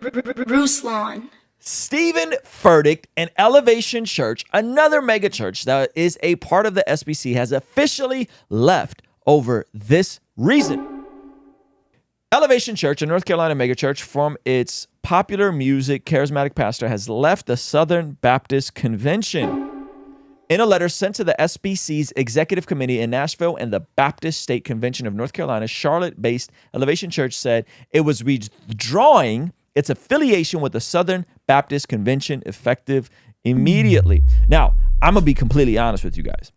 Ruslan. Stephen Furtick and Elevation Church, another megachurch that is a part of the SBC, has officially left over this reason. Elevation Church, a North Carolina megachurch from its popular music charismatic pastor, has left the Southern Baptist Convention. In a letter sent to the SBC's executive committee in Nashville and the Baptist State Convention of North Carolina, Charlotte-based Elevation Church said it was withdrawing its affiliation with the Southern Baptist Convention effective immediately. Now, I'm going to be completely honest with you guys.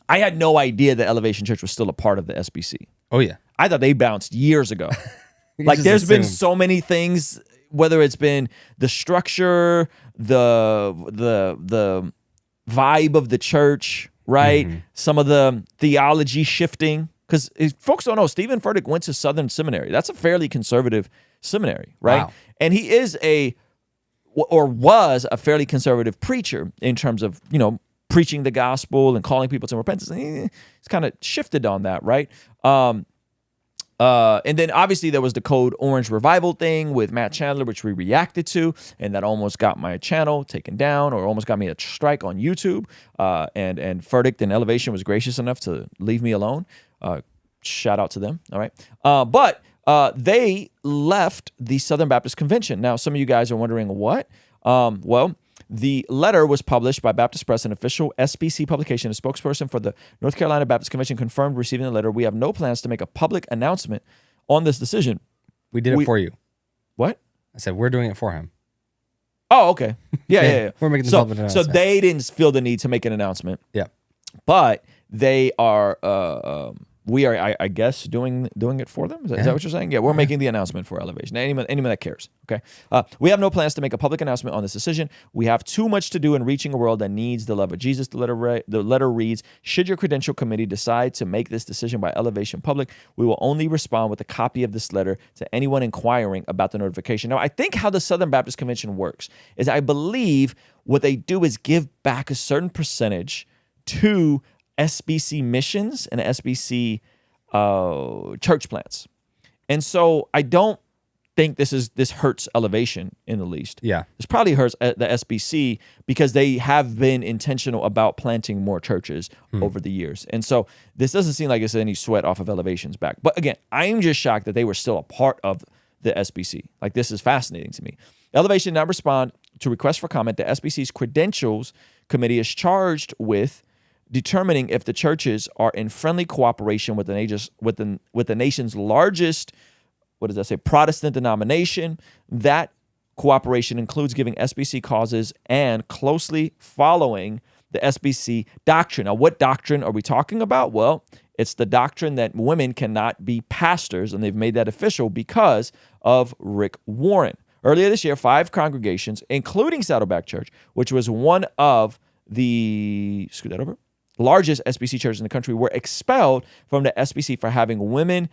I had no idea that Elevation Church was still a part of the SBC. Oh, yeah. I thought they bounced years ago. Like, there's been so many things, whether it's been the structure, the vibe of the church, right? Mm-hmm. Some of the theology shifting. Because folks don't know, Stephen Furtick went to Southern Seminary. That's a fairly conservative seminary, right? Wow. And he is was a fairly conservative preacher in terms of, preaching the gospel and calling people to repentance. He's kind of shifted on that, right? And then obviously there was the Code Orange Revival thing with Matt Chandler, which we reacted to, and that almost got my channel taken down or almost got me a strike on YouTube. And Furtick and Elevation was gracious enough to leave me alone. Shout out to them, all right? But they left the Southern Baptist Convention. Now, some of you guys are wondering what? Well, the letter was published by Baptist Press, an official SBC publication. A spokesperson for the North Carolina Baptist Convention confirmed receiving the letter. We have no plans to make a public announcement on this decision. We did it for you. What? I said, we're doing it for him. Oh, okay. Yeah. We're making the public announcement. So they didn't feel the need to make an announcement. Yeah. But they are... we are, I guess, doing it for them. Is that what you're saying? Yeah, we're making the announcement for Elevation. Anyone that cares, okay? We have no plans to make a public announcement on this decision. We have too much to do in reaching a world that needs the love of Jesus. The letter reads, should your credential committee decide to make this decision by Elevation public, we will only respond with a copy of this letter to anyone inquiring about the notification. Now, I think how the Southern Baptist Convention works is I believe what they do is give back a certain percentage to SBC missions and SBC church plants. And so I don't think this hurts Elevation in the least. Yeah. This probably hurts the SBC because they have been intentional about planting more churches over the years. And so this doesn't seem like it's any sweat off of Elevation's back. But again, I'm just shocked that they were still a part of the SBC. Like, this is fascinating to me. Elevation now respond to requests for comment. The SBC's Credentials Committee is charged with determining if the churches are in friendly cooperation with the nation's largest, Protestant denomination. That cooperation includes giving SBC causes and closely following the SBC doctrine. Now, what doctrine are we talking about? Well, it's the doctrine that women cannot be pastors, and they've made that official because of Rick Warren. Earlier this year, 5 congregations, including Saddleback Church, which was one of the largest SBC churches in the country, were expelled from the SBC for having women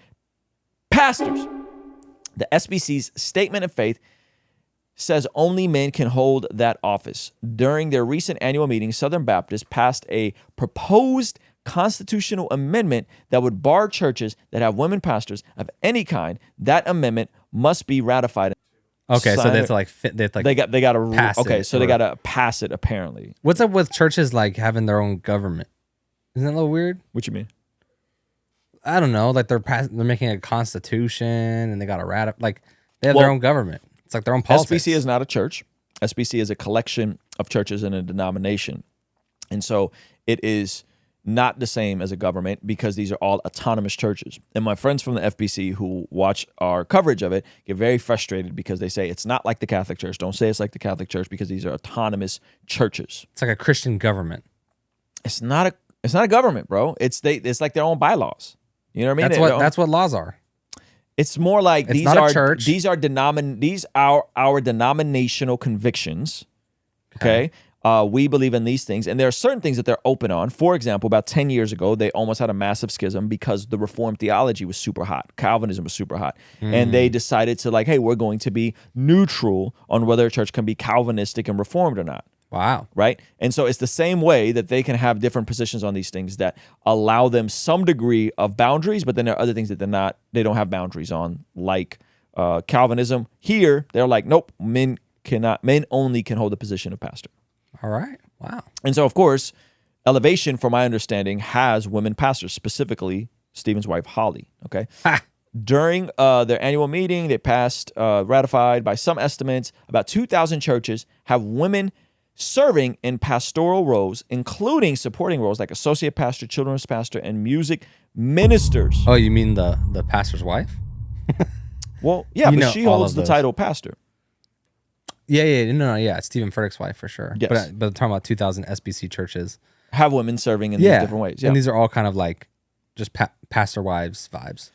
pastors. The SBC's statement of faith says only men can hold that office. During their recent annual meeting, Southern Baptists passed a proposed constitutional amendment that would bar churches that have women pastors of any kind. That amendment must be ratified. Okay, so they have to they got to pass it. Okay, so they got to pass it apparently. What's up with churches like having their own government? Isn't that a little weird? What you mean? I don't know. Like they're making a constitution and they got to they have their own government. It's like their own politics. SBC is not a church. SBC is a collection of churches in a denomination, and so it is not the same as a government because these are all autonomous churches. And my friends from the FBC who watch our coverage of it get very frustrated because they say it's not like the Catholic Church. Don't say it's like the Catholic Church because these are autonomous churches. It's like a Christian government. It's not a government, bro. It's like their own bylaws. You know what I mean? That's what laws are. It's more like these are church. These are our denominational convictions. Okay. We believe in these things, and there are certain things that they're open on. For example, about 10 years ago, they almost had a massive schism because the Reformed theology was super hot. Calvinism was super hot. And they decided to hey, we're going to be neutral on whether a church can be Calvinistic and Reformed or not. Wow. Right? And so it's the same way that they can have different positions on these things that allow them some degree of boundaries, but then there are other things that they don't have boundaries on, like Calvinism. Here, they're like, nope, men only can hold the position of pastor. All right. Wow. And so, of course, Elevation, from my understanding, has women pastors, specifically Stephen's wife, Holly. Okay. During their annual meeting, they passed, ratified by some estimates, about 2,000 churches have women serving in pastoral roles, including supporting roles like associate pastor, children's pastor, and music ministers. Oh, you mean the pastor's wife? Well, yeah, but she holds the title pastor. Yeah. No, yeah. It's Stephen Furtick's wife for sure. Yes. But I'm talking about 2,000 SBC churches. Have women serving in these different ways. Yeah. And these are all kind of like just pastor wives vibes.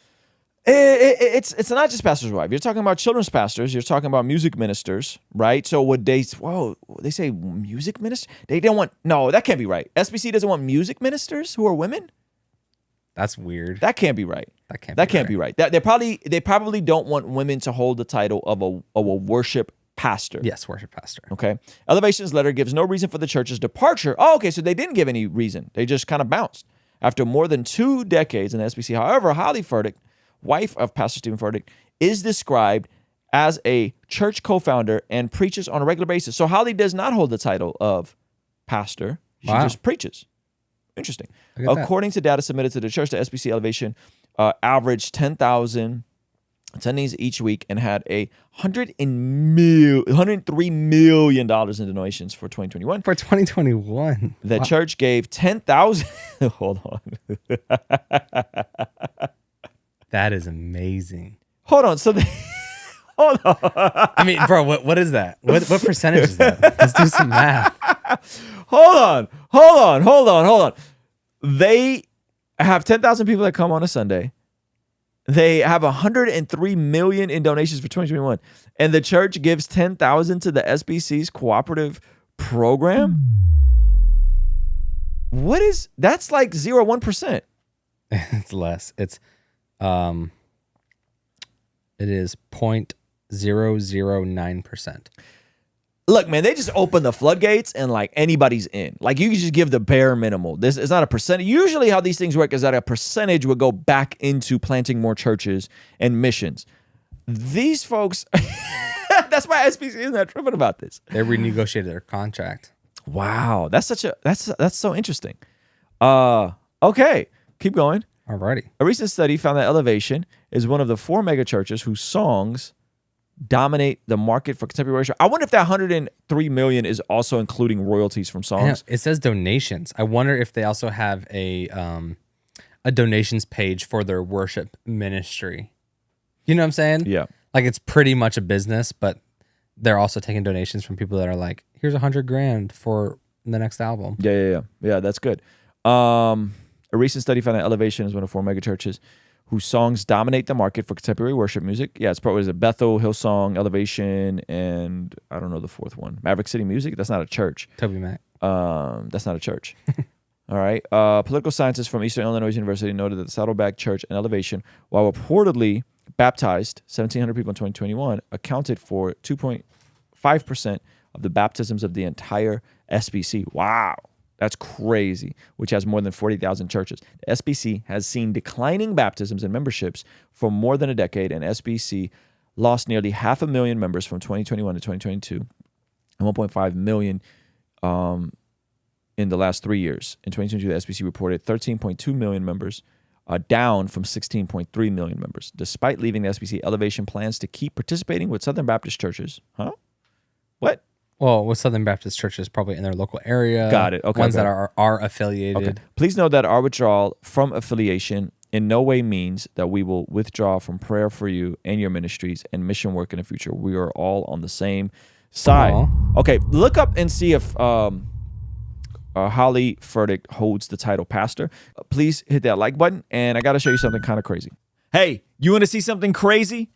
It's not just pastor's wife. You're talking about children's pastors. You're talking about music ministers, right? So would they say music minister? They don't want, no, that can't be right. SBC doesn't want music ministers who are women? That's weird. That can't be right. That can't be right. They probably don't want women to hold the title of a worship pastor. Yes, worship pastor. Okay. Elevation's letter gives no reason for the church's departure. Oh, okay. So they didn't give any reason. They just kind of bounced. After more than 2 decades in the SBC, however, Holly Furtick, wife of Pastor Stephen Furtick, is described as a church co-founder and preaches on a regular basis. So Holly does not hold the title of pastor. She just preaches. Interesting. According to data submitted to the church, the SBC Elevation averaged 10,000 attendees each week and had $103 million in donations for 2021. For 2021. The church gave 10,000. Hold on. That is amazing. Hold on. Hold on. I mean, bro, what is that? What percentage is that? Let's do some math. Hold on. They have 10,000 people that come on a Sunday. They have 103 million in donations for 2021, and the church gives 10,000 to the SBC's cooperative program. That's like 0.1%. It's less. It is 0.009%. Look, man, they just open the floodgates and like anybody's in. Like you can just give the bare minimal. This is not a percentage. Usually how these things work is that a percentage would go back into planting more churches and missions. These folks, that's why SBC is not tripping about this. They renegotiated their contract. Wow. That's so interesting. Okay. Keep going. Alrighty. A recent study found that Elevation is one of the 4 mega churches whose songs dominate the market for contemporary worship. I wonder if that 103 million is also including royalties from songs. It says donations. I wonder if they also have a donations page for their worship ministry. You know what I'm saying? Yeah. Like it's pretty much a business, but they're also taking donations from people that are like, here's $100,000 for the next album. Yeah. That's good. A recent study found that Elevation is one of 4 mega churches whose songs dominate the market for contemporary worship music. Yeah, it's probably Bethel, Hillsong, Elevation, and I don't know the 4th one. Maverick City Music. That's not a church. Toby Mac. That's not a church. All right. Political scientists from Eastern Illinois University noted that the Saddleback Church and Elevation, while reportedly baptized 1,700 people in 2021, accounted for 2.5% of the baptisms of the entire SBC. Wow. That's crazy, which has more than 40,000 churches. The SBC has seen declining baptisms and memberships for more than a decade, and SBC lost nearly 500,000 members from 2021 to 2022 and 1.5 million in the last 3 years. In 2022, the SBC reported 13.2 million members, down from 16.3 million members. Despite leaving the SBC, Elevation plans to keep participating with Southern Baptist churches. Huh? What? Well, with Southern Baptist churches probably in their local area. Got it. Okay. Ones that are affiliated. Okay. Please note that our withdrawal from affiliation in no way means that we will withdraw from prayer for you and your ministries and mission work in the future. We are all on the same side. Aww. Okay, look up and see if Holly Furtick holds the title pastor. Please hit that like button, and I got to show you something kind of crazy. Hey, you want to see something crazy?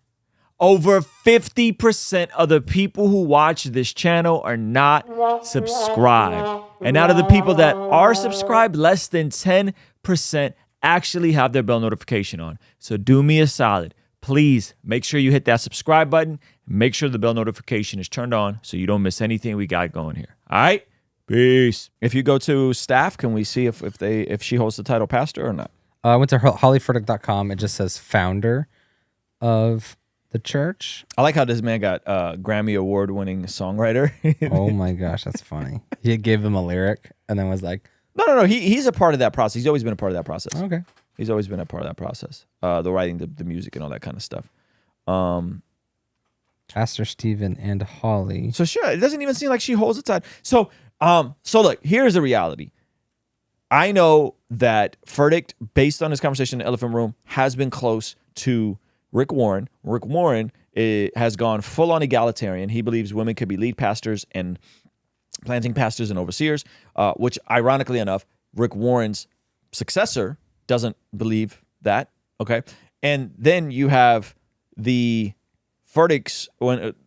Over 50% of the people who watch this channel are not subscribed. And out of the people that are subscribed, less than 10% actually have their bell notification on. So do me a solid. Please make sure you hit that subscribe button. Make sure the bell notification is turned on so you don't miss anything we got going here. All right? Peace. If you go to staff, can we see if she holds the title pastor or not? I went to hollyfurtick.com. It just says founder of the church. I like how this man got Grammy Award-winning songwriter. Oh my gosh, that's funny. He gave him a lyric and then was like, No. He's a part of that process. He's always been a part of that process. okay. He's always been a part of that process. The writing, the music, and all that kind of stuff. Pastor Stephen and Holly. So sure, it doesn't even seem like she holds the title. So look, here's the reality. I know that Furtick, based on his conversation in the Elephant Room, has been close to Rick Warren. Rick Warren has gone full on egalitarian. He believes women could be lead pastors and planting pastors and overseers, which ironically enough, Rick Warren's successor doesn't believe that. Okay. And then you have the Furtick's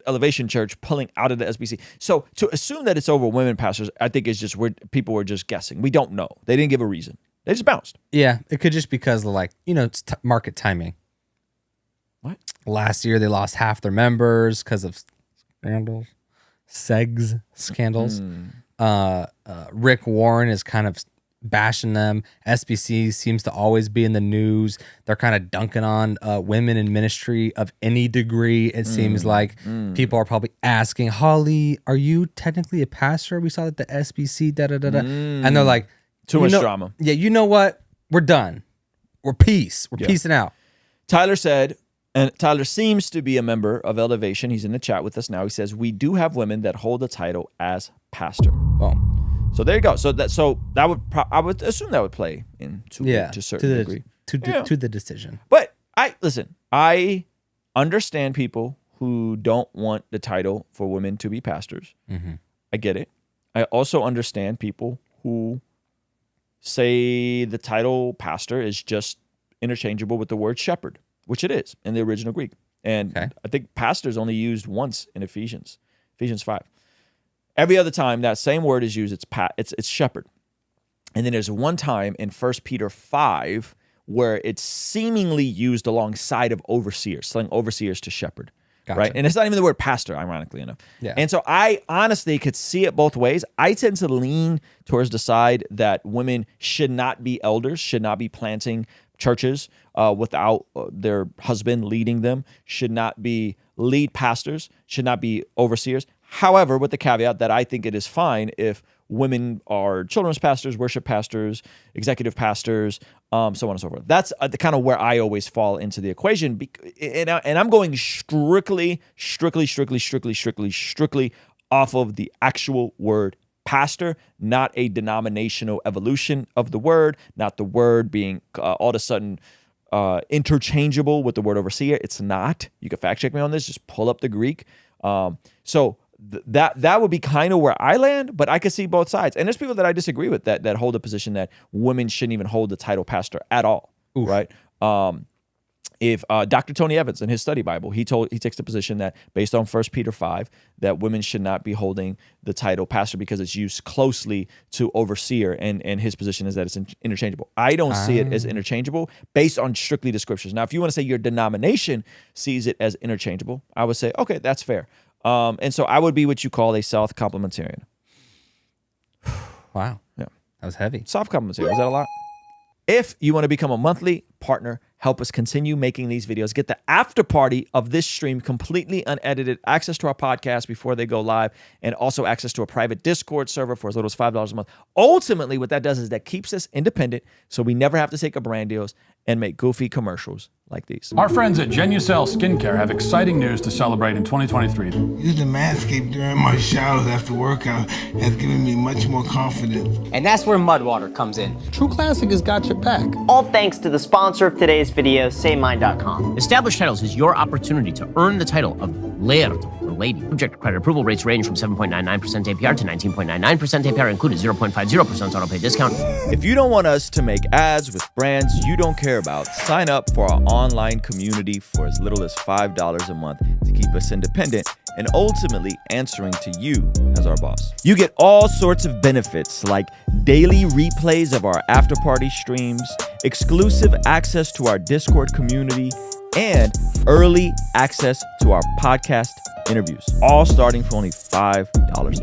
Elevation Church pulling out of the SBC. So to assume that it's over women pastors, I think is just where people were just guessing. We don't know. They didn't give a reason. They just bounced. Yeah, it could just because of it's market timing. What? Last year they lost half their members because of scandals. Rick Warren is kind of bashing them. SBC seems to always be in the news. They're kind of dunking on women in ministry of any degree. It seems like people are probably asking, Holly, are you technically a pastor? We saw that the SBC, and they're like, too much drama. Yeah, you know what? We're done. We're peacing out. Tyler said, and Tyler seems to be a member of Elevation. He's in the chat with us now. He says, we do have women that hold the title as pastor. Boom. So there you go. So that would I would assume that would play into to a certain degree to the decision. But I understand people who don't want the title for women to be pastors. Mm-hmm. I get it. I also understand people who say the title pastor is just interchangeable with the word shepherd, which it is in the original Greek. And I think pastor is only used once in Ephesians 5. Every other time that same word is used, it's shepherd. And then there's one time in 1 Peter 5 where it's seemingly used alongside of overseers, selling overseers to shepherd. Gotcha. Right? And it's not even the word pastor, ironically enough. Yeah. And so I honestly could see it both ways. I tend to lean towards the side that women should not be elders, should not be planting churches without their husband leading them, should not be lead pastors, should not be overseers. However, with the caveat that I think it is fine if women are children's pastors, worship pastors, executive pastors, so on and so forth. That's the kind of where I always fall into the equation. And I'm going strictly off of the actual word pastor, not a denominational evolution of the word, not the word being all of a sudden interchangeable with the word overseer. It's not. You can fact check me on this. Just pull up the Greek. So that would be kind of where I land, but I could see both sides. And there's people that I disagree with that hold a position that women shouldn't even hold the title pastor at all. Oof. Right? If Dr. Tony Evans in his study Bible, he takes the position that based on 1 Peter 5, that women should not be holding the title pastor because it's used closely to overseer, and his position is that it's interchangeable. I don't see it as interchangeable based on strictly the scriptures. Now, if you want to say your denomination sees it as interchangeable, I would say, okay, that's fair. And so I would be what you call a South complementarian. Wow. Yeah. That was heavy. Soft complementarian. Is that a lot? If you want to become a monthly partner, help us continue making these videos, get the after party of this stream completely unedited, access to our podcast before they go live, and also access to a private Discord server for as little as $5 a month. Ultimately, what that does is that keeps us independent so we never have to take up brand deals and make goofy commercials like these. Our friends at Genucel Skincare have exciting news to celebrate in 2023. Using Manscaped during my showers after workout has given me much more confidence. And that's where Mudwater comes in. True Classic has got your back. All thanks to the sponsor of today's video, SayMine.com. Established Titles is your opportunity to earn the title of Laird or Lady. Subject to credit approval, rates range from 7.99% APR to 19.99% APR, included 0.50% auto pay discount. If you don't want us to make ads with brands you don't care about, sign up for our online community for as little as $5 a month to keep us independent and ultimately answering to you as our boss. You get all sorts of benefits like daily replays of our after party streams, exclusive access to our Discord community, and early access to our podcast interviews, all starting for only $5 a month.